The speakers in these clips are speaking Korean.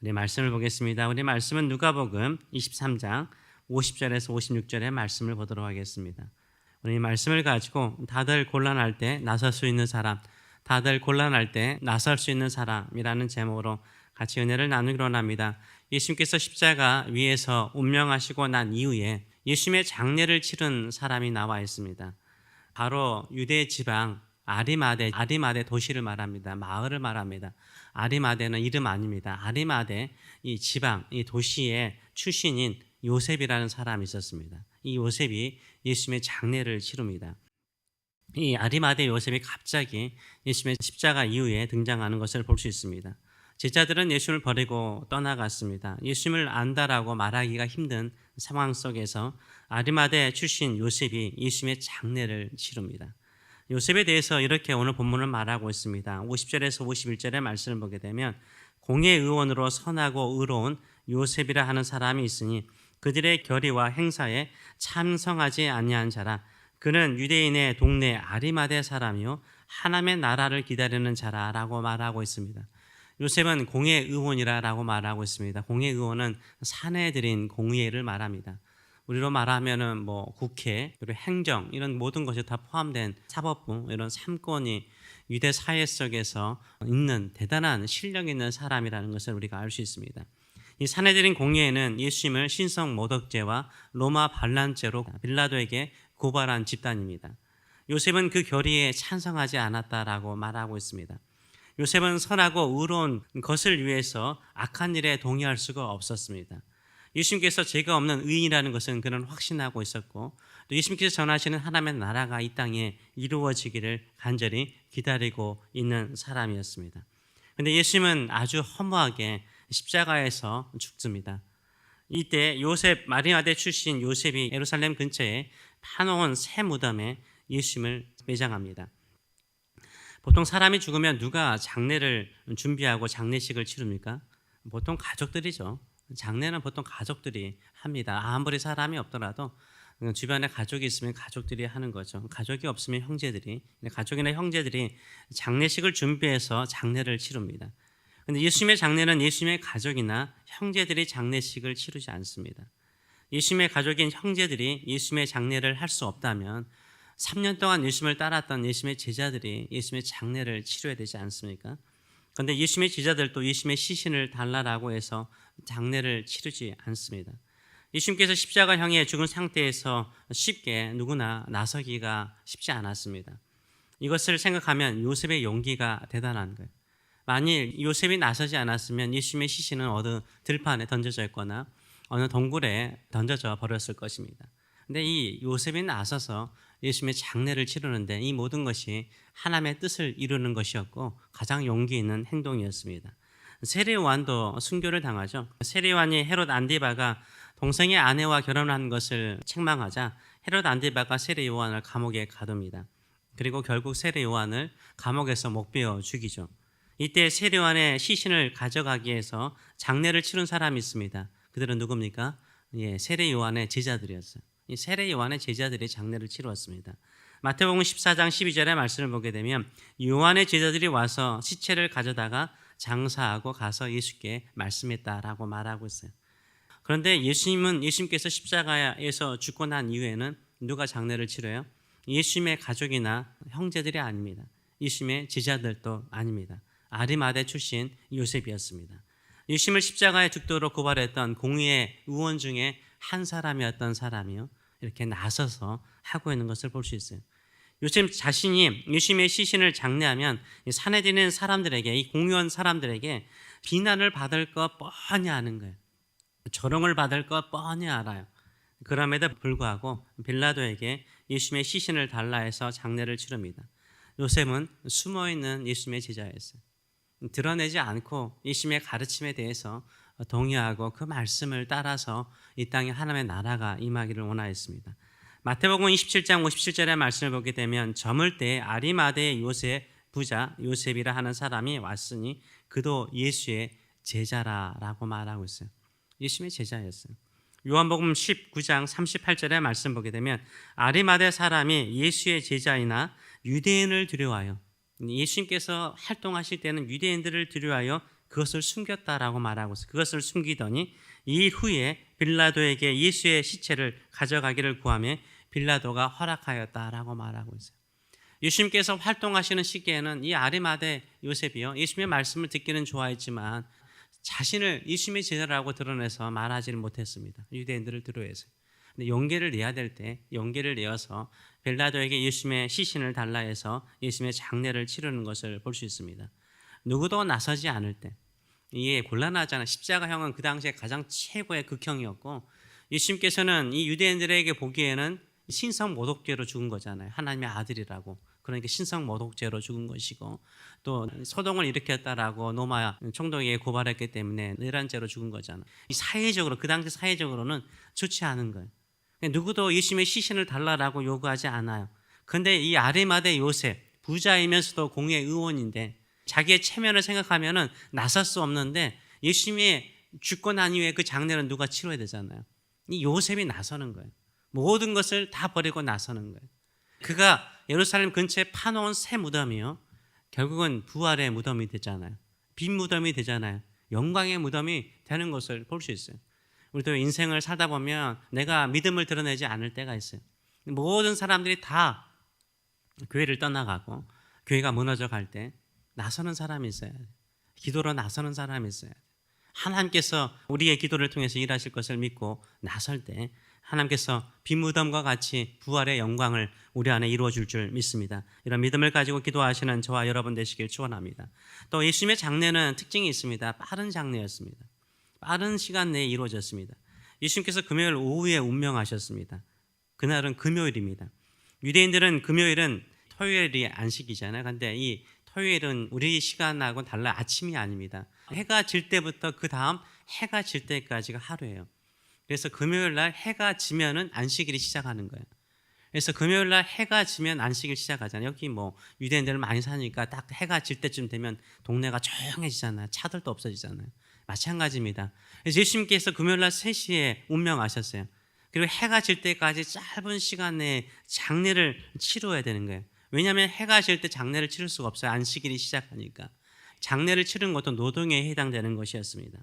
우리 말씀을 보겠습니다. 우리 말씀은 누가복음 23장 50절에서 56절의 말씀을 보도록 하겠습니다. 우리 말씀을 가지고 다들 곤란할 때 나설 수 있는 사람, 다들 곤란할 때 나설 수 있는 사람이라는 제목으로 같이 은혜를 나누기로 합니다. 예수님께서 십자가 위에서 운명하시고 난 이후에 예수님의 장례를 치른 사람이 나와 있습니다. 바로 유대 지방 아리마대 도시를 말합니다. 마을을 말합니다. 아리마대는 이름 아닙니다. 아리마대 이 지방, 이 도시의 출신인 요셉이라는 사람이 있었습니다. 이 요셉이 예수님의 장례를 치릅니다. 이 아리마대 요셉이 갑자기 예수님의 십자가 이후에 등장하는 것을 볼 수 있습니다. 제자들은 예수님을 버리고 떠나갔습니다. 예수님을 안다라고 말하기가 힘든 상황 속에서 아리마대 출신 요셉이 예수님의 장례를 치릅니다. 요셉에 대해서 이렇게 오늘 본문을 말하고 있습니다. 50절에서 51절의 말씀을 보게 되면 공회의원으로 선하고 의로운 요셉이라 하는 사람이 있으니 그들의 결의와 행사에 참성하지 아니한 자라. 그는 유대인의 동네 아리마대 사람이요 하나님의 나라를 기다리는 자라라고 말하고 있습니다. 요셉은 공회의원이라고 말하고 있습니다. 공회의원은 사내들인 공의회를 말합니다. 우리로 말하면은 국회, 그리고 행정 이런 모든 것이 다 포함된 사법부 이런 삼권이 유대 사회 속에서 있는 대단한 실력 있는 사람이라는 것을 우리가 알 수 있습니다. 이 사내들인 공의회는 예수님을 신성 모독죄와 로마 반란죄로 빌라도에게 고발한 집단입니다. 요셉은 그 결의에 찬성하지 않았다라고 말하고 있습니다. 요셉은 선하고 의로운 것을 위해서 악한 일에 동의할 수가 없었습니다. 예수님께서 죄가 없는 의인이라는 것은 그는 확신하고 있었고 또 예수님께서 전하시는 하나님의 나라가 이 땅에 이루어지기를 간절히 기다리고 있는 사람이었습니다. 그런데 예수님은 아주 허무하게 십자가에서 죽습니다. 이때 요셉, 마리아대 출신 요셉이 예루살렘 근처에 파놓은 새 무덤에 예수님을 매장합니다. 보통 사람이 죽으면 누가 장례를 준비하고 장례식을 치릅니까? 보통 가족들이죠. 장례는 보통 가족들이 합니다. 아무리 사람이 없더라도 주변에 가족이 있으면 가족들이 하는 거죠. 가족이 없으면 형제들이, 가족이나 형제들이 장례식을 준비해서 장례를 치릅니다. 그런데 예수님의 장례는 예수님의 가족이나 형제들이 장례식을 치르지 않습니다. 예수님의 가족인 형제들이 예수님의 장례를 할 수 없다면 3년 동안 예수님을 따랐던 예수님의 제자들이 예수님의 장례를 치러야 되지 않습니까? 그런데 예수님의 제자들도 예수님의 시신을 달라라고 해서 장례를 치르지 않습니다. 예수님께서 십자가 형에 죽은 상태에서 쉽게 누구나 나서기가 쉽지 않았습니다. 이것을 생각하면 요셉의 용기가 대단한 거예요. 만일 요셉이 나서지 않았으면 예수님의 시신은 어느 들판에 던져져 있거나 어느 동굴에 던져져 버렸을 것입니다. 그런데 이 요셉이 나서서 예수님의 장례를 치르는데 이 모든 것이 하나님의 뜻을 이루는 것이었고 가장 용기 있는 행동이었습니다. 세례요한도 순교를 당하죠. 세례요한이 헤롯 안디바가 동생의 아내와 결혼한 것을 책망하자 헤롯 안디바가 세례요한을 감옥에 가둡니다. 그리고 결국 세례요한을 감옥에서 목베어 죽이죠. 이때 세례요한의 시신을 가져가기 위해서 장례를 치른 사람이 있습니다. 그들은 누굽니까? 세례요한의 제자들이었어요. 이 세례요한의 제자들이 장례를 치루었습니다. 마태복음 14장 12절의 말씀을 보게 되면 요한의 제자들이 와서 시체를 가져다가 장사하고 가서 예수께 말씀했다라고 말하고 있어요. 그런데 예수님께서 십자가에서 죽고 난 이후에는 누가 장례를 치러요? 예수님의 가족이나 형제들이 아닙니다. 예수님의 제자들도 아닙니다. 아리마대 출신 요셉이었습니다. 예수님을 십자가에 죽도록 고발했던 공의회 의원 중에 한 사람이었던 사람이요. 이렇게 나서서 하고 있는 것을 볼 수 있어요. 요셉 자신이 예수님의 시신을 장례하면 사내들인 사람들에게, 이 공의원 사람들에게 비난을 받을 것 뻔히 아는 거예요. 조롱을 받을 것 뻔히 알아요. 그럼에도 불구하고 빌라도에게 예수님의 시신을 달라 해서 장례를 치릅니다. 요셉은 숨어있는 예수님의 제자였어요. 드러내지 않고 예수님의 가르침에 대해서 동의하고 그 말씀을 따라서 이 땅에 하나님의 나라가 임하기를 원하였습니다. 마태복음 27장 57절의 말씀을 보게 되면 저물 때 아리마대의 요셉 부자 요셉이라 하는 사람이 왔으니 그도 예수의 제자라라고 말하고 있어요. 예수님의 제자였어요. 요한복음 19장 38절의 말씀 보게 되면 아리마대 사람이 예수의 제자이나 유대인을 두려워하여, 예수님께서 활동하실 때는 유대인들을 두려워하여 그것을 숨겼다라고 말하고 있어요. 그것을 숨기더니 이 후에 빌라도에게 예수의 시체를 가져가기를 구하며 빌라도가 허락하였다라고 말하고 있어요. 예수님께서 활동하시는 시기에는 이 아리마대 요셉이요, 예수님의 말씀을 듣기는 좋아했지만 자신을 예수님의 제자라고 드러내서 말하지는 못했습니다. 유대인들을 두려워해서. 근데 용기를 내야 될 때 용기를 내어서 빌라도에게 예수님의 시신을 달라 해서 예수님의 장례를 치르는 것을 볼 수 있습니다. 누구도 나서지 않을 때, 이게 곤란하잖아요. 십자가형은 그 당시에 가장 최고의 극형이었고, 예수님께서는 이 유대인들에게 보기에는 신성모독죄로 죽은 거잖아요. 하나님의 아들이라고. 그러니까 신성모독죄로 죽은 것이고, 또 소동을 일으켰다라고 로마 총독에게 고발했기 때문에 내란죄로 죽은 거잖아요. 이 사회적으로, 그 당시 사회적으로는 좋지 않은 거예요. 누구도 예수님의 시신을 달라라고 요구하지 않아요. 그런데 이 아리마대 요셉, 부자이면서도 공의 의원인데 자기의 체면을 생각하면은 나설 수 없는데, 예수님이 죽고 난 이후에 그 장례는 누가 치러야 되잖아요. 이 요셉이 나서는 거예요. 모든 것을 다 버리고 나서는 거예요. 그가 예루살렘 근처에 파놓은 새 무덤이요, 결국은 부활의 무덤이 되잖아요. 빈 무덤이 되잖아요. 영광의 무덤이 되는 것을 볼 수 있어요. 우리도 인생을 살다 보면 내가 믿음을 드러내지 않을 때가 있어요. 모든 사람들이 다 교회를 떠나가고 교회가 무너져 갈 때 나서는 사람이 있어야 돼요. 기도로 나서는 사람이 있어야 돼요. 하나님께서 우리의 기도를 통해서 일하실 것을 믿고 나설 때 하나님께서 빈무덤과 같이 부활의 영광을 우리 안에 이루어 줄 줄 믿습니다. 이런 믿음을 가지고 기도하시는 저와 여러분 되시길 축원합니다. 또 예수님의 장례는 특징이 있습니다. 빠른 장례였습니다. 빠른 시간 내에 이루어졌습니다. 예수님께서 금요일 오후에 운명하셨습니다. 그날은 금요일입니다. 유대인들은 금요일은 토요일이 안식이잖아요. 그런데 이 토요일은 우리 시간하고 달라 아침이 아닙니다. 해가 질 때부터 그 다음 해가 질 때까지가 하루예요. 그래서 금요일 날 해가 지면은 안식일이 시작하는 거예요. 그래서 금요일 날 해가 지면 안식일 시작하잖아요. 여기 뭐 유대인들 많이 사니까 딱 해가 질 때쯤 되면 동네가 조용해지잖아요. 차들도 없어지잖아요. 마찬가지입니다. 그래서 예수님께서 금요일 날 3시에 운명하셨어요. 그리고 해가 질 때까지 짧은 시간 내에 장례를 치러야 되는 거예요. 왜냐하면 해가 질 때 장례를 치를 수가 없어요. 안식일이 시작하니까. 장례를 치른 것도 노동에 해당되는 것이었습니다.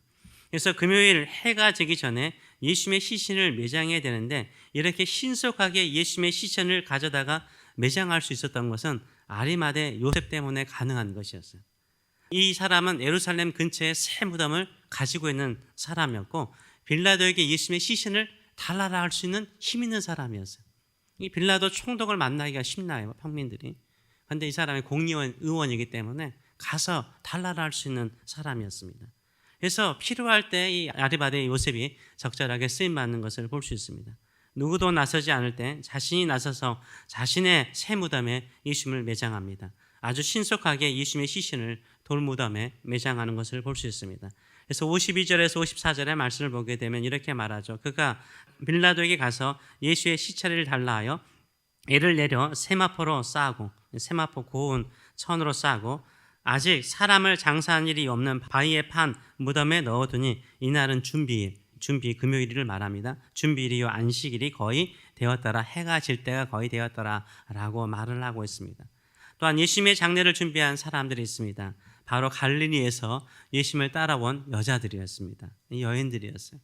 그래서 금요일 해가 지기 전에 예수님의 시신을 매장해야 되는데, 이렇게 신속하게 예수님의 시신을 가져다가 매장할 수 있었던 것은 아리마대 요셉 때문에 가능한 것이었어요. 이 사람은 예루살렘 근처에 새 무덤을 가지고 있는 사람이었고, 빌라도에게 예수님의 시신을 달라라 할 수 있는 힘 있는 사람이었어요. 이 빌라도 총독을 만나기가 쉽나요, 평민들이? 그런데 이 사람이 공의원 의원이기 때문에 가서 달라라 할 수 있는 사람이었습니다. 그래서 필요할 때 이 아리마대 요셉이 적절하게 쓰임 받는 것을 볼 수 있습니다. 누구도 나서지 않을 때 자신이 나서서 자신의 새 무덤에 예수님을 매장합니다. 아주 신속하게 예수님의 시신을 돌무덤에 매장하는 것을 볼 수 있습니다. 그래서 52절에서 54절의 말씀을 보게 되면 이렇게 말하죠. 그가 빌라도에게 가서 예수의 시체를 달라 하여 이를 내려 세마포로 싸고, 세마포 고운 천으로 싸고 아직 사람을 장사한 일이 없는 바위에 판 무덤에 넣어두니 이날은 준비 금요일을 말합니다. 준비일이요 안식일이 거의 되었더라. 해가 질 때가 거의 되었더라 라고 말을 하고 있습니다. 또한 예수님의 장례를 준비한 사람들이 있습니다. 바로 갈릴리에서 예수님을 따라온 여자들이었습니다. 여인들이었어요.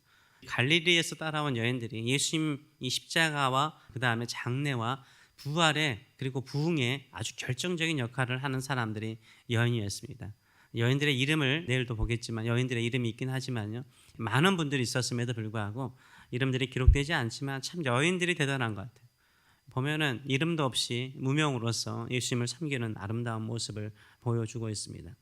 갈릴리에서 따라온 여인들이 예수님 이 십자가와 그 다음에 장례와 부활에 그리고 부흥에 아주 결정적인 역할을 하는 사람들이 여인이었습니다. 여인들의 이름을 내일도 보겠지만 여인들의 이름이 있긴 하지만요, 많은 분들이 있었음에도 불구하고 이름들이 기록되지 않지만 참 여인들이 대단한 것 같아요. 보면은 이름도 없이 무명으로서 예수님을 섬기는 아름다운 모습을 보여주고 있습니다.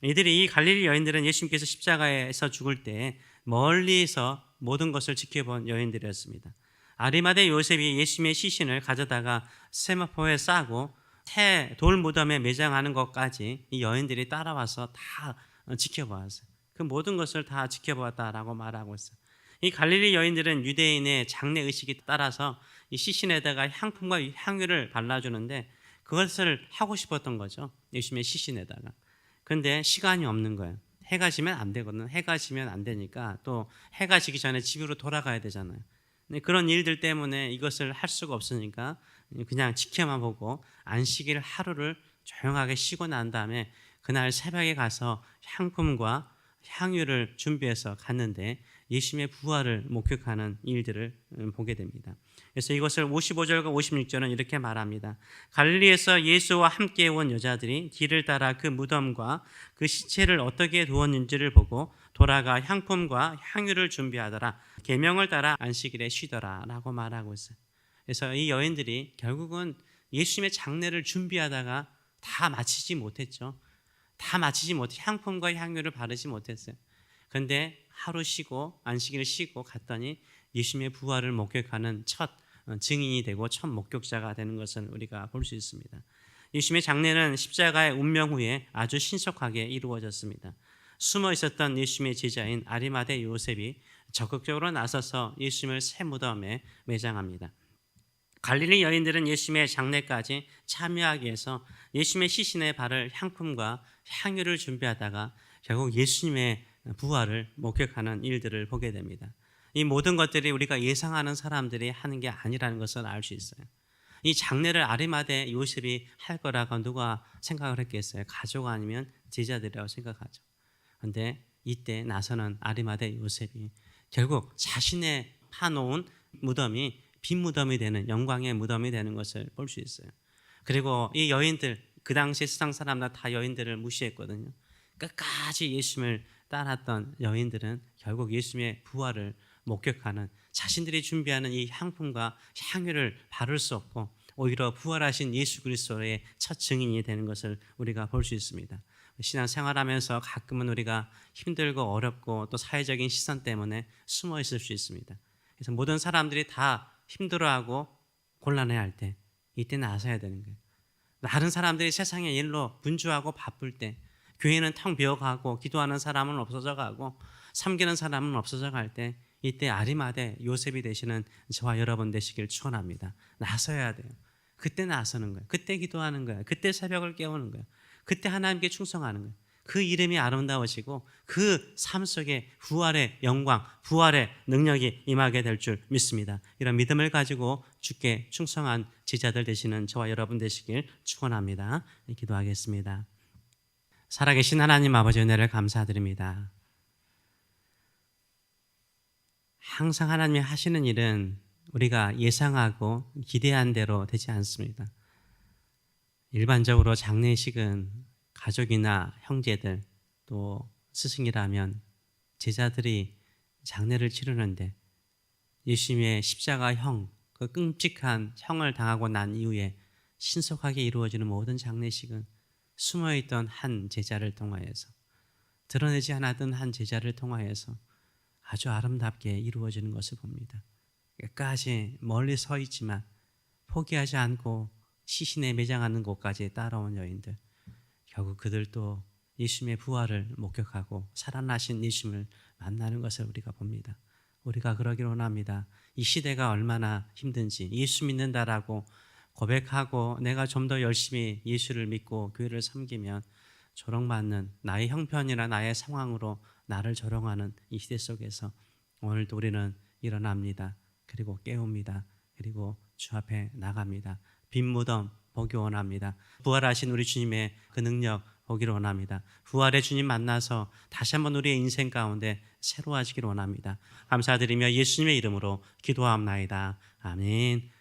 이들이 이 갈릴리 여인들은 예수님께서 십자가에서 죽을 때 멀리서 모든 것을 지켜본 여인들이었습니다. 아리마대 요셉이 예수님의 시신을 가져다가 세마포에 싸고 새 돌무덤에 매장하는 것까지 이 여인들이 따라와서 다 지켜보았어요. 그 모든 것을 다 지켜보았다라고 말하고 있어요. 이 갈릴리 여인들은 유대인의 장례 의식에 따라서 이 시신에다가 향품과 향유를 발라주는데 그것을 하고 싶었던 거죠. 예수님의 시신에다가. 그런데 시간이 없는 거예요. 해가 지면 안 되거든요. 해가 지면 안 되니까 또 해가 지기 전에 집으로 돌아가야 되잖아요. 그런 일들 때문에 이것을 할 수가 없으니까 그냥 지켜만 보고 안식일 하루를 조용하게 쉬고 난 다음에 그날 새벽에 가서 향품과 향유를 준비해서 갔는데 예수님의 부활을 목격하는 일들을 보게 됩니다. 그래서 이것을 55절과 56절은 이렇게 말합니다. 갈릴리에서 예수와 함께 온 여자들이 길을 따라 그 무덤과 그 시체를 어떻게 두었는지를 보고 돌아가 향품과 향유를 준비하더라. 계명을 따라 안식일에 쉬더라 라고 말하고 있어요. 그래서 이 여인들이 결국은 예수님의 장례를 준비하다가 다 마치지 못했죠. 다 마치지 못해 향품과 향유를 바르지 못했어요. 그런데 하루 쉬고 안식일을 쉬고 갔더니 예수님의 부활을 목격하는 첫 증인이 되고 첫 목격자가 되는 것을 우리가 볼 수 있습니다. 예수님의 장례는 십자가의 운명 후에 아주 신속하게 이루어졌습니다. 숨어 있었던 예수님의 제자인 아리마대 요셉이 적극적으로 나서서 예수님을 새 무덤에 매장합니다. 갈릴리 여인들은 예수님의 장례까지 참여하기 위해서 예수님의 시신에 바를 향품과 향유를 준비하다가 결국 예수님의 부활을 목격하는 일들을 보게 됩니다. 이 모든 것들이 우리가 예상하는 사람들이 하는 게 아니라는 것을 알 수 있어요. 이 장례를 아리마대 요셉이 할 거라고 누가 생각을 했겠어요? 가족 아니면 제자들이라고 생각하죠. 그런데 이때 나서는 아리마대 요셉이 결국 자신의 파놓은 무덤이 빈 무덤이 되는 영광의 무덤이 되는 것을 볼 수 있어요. 그리고 이 여인들, 그 당시 세상 사람들 다 여인들을 무시했거든요. 끝까지 예수님을 따랐던 여인들은 결국 예수님의 부활을 목격하는, 자신들이 준비하는 이 향품과 향유를 바를 수 없고 오히려 부활하신 예수 그리스도의 첫 증인이 되는 것을 우리가 볼 수 있습니다. 신앙생활하면서 가끔은 우리가 힘들고 어렵고 또 사회적인 시선 때문에 숨어 있을 수 있습니다. 그래서 모든 사람들이 다 힘들어하고 곤란해할 때 이때 나서야 되는 거예요. 다른 사람들이 세상의 일로 분주하고 바쁠 때, 교회는 텅 비어가고 기도하는 사람은 없어져 가고 섬기는 사람은 없어져 갈 때, 이때 아리마대 요셉이 되시는 저와 여러분 되시길 축원합니다. 나서야 돼요. 그때 나서는 거예요. 그때 기도하는 거예요. 그때 새벽을 깨우는 거예요. 그때 하나님께 충성하는 거예요. 그 이름이 아름다워지고 그 삶 속에 부활의 영광, 부활의 능력이 임하게 될 줄 믿습니다. 이런 믿음을 가지고 주께 충성한 제자들 되시는 저와 여러분 되시길 축원합니다. 기도하겠습니다. 살아계신 하나님 아버지 은혜를 감사드립니다. 항상 하나님이 하시는 일은 우리가 예상하고 기대한 대로 되지 않습니다. 일반적으로 장례식은 가족이나 형제들 또 스승이라면 제자들이 장례를 치르는데 예수님의 십자가 형, 그 끔찍한 형을 당하고 난 이후에 신속하게 이루어지는 모든 장례식은 숨어있던 한 제자를 통하여서, 드러내지 않았던 한 제자를 통하여서 아주 아름답게 이루어지는 것을 봅니다. 끝까지 멀리 서 있지만 포기하지 않고 시신에 매장하는 곳까지 따라온 여인들, 결국 그들도 예수님의 부활을 목격하고 살아나신 예수님을 만나는 것을 우리가 봅니다. 우리가 그러길 원합니다. 이 시대가 얼마나 힘든지 예수 믿는다라고 고백하고 내가 좀 더 열심히 예수를 믿고 교회를 섬기면 조롱받는 나의 형편이나 나의 상황으로 나를 조롱하는 이 시대 속에서 오늘도 우리는 일어납니다. 그리고 깨웁니다. 그리고 주 앞에 나갑니다. 빈 무덤 보기 원합니다. 부활하신 우리 주님의 그 능력 보기를 원합니다. 부활의 주님 만나서 다시 한번 우리의 인생 가운데 새로워지기를 원합니다. 감사드리며 예수님의 이름으로 기도하옵나이다. 아멘.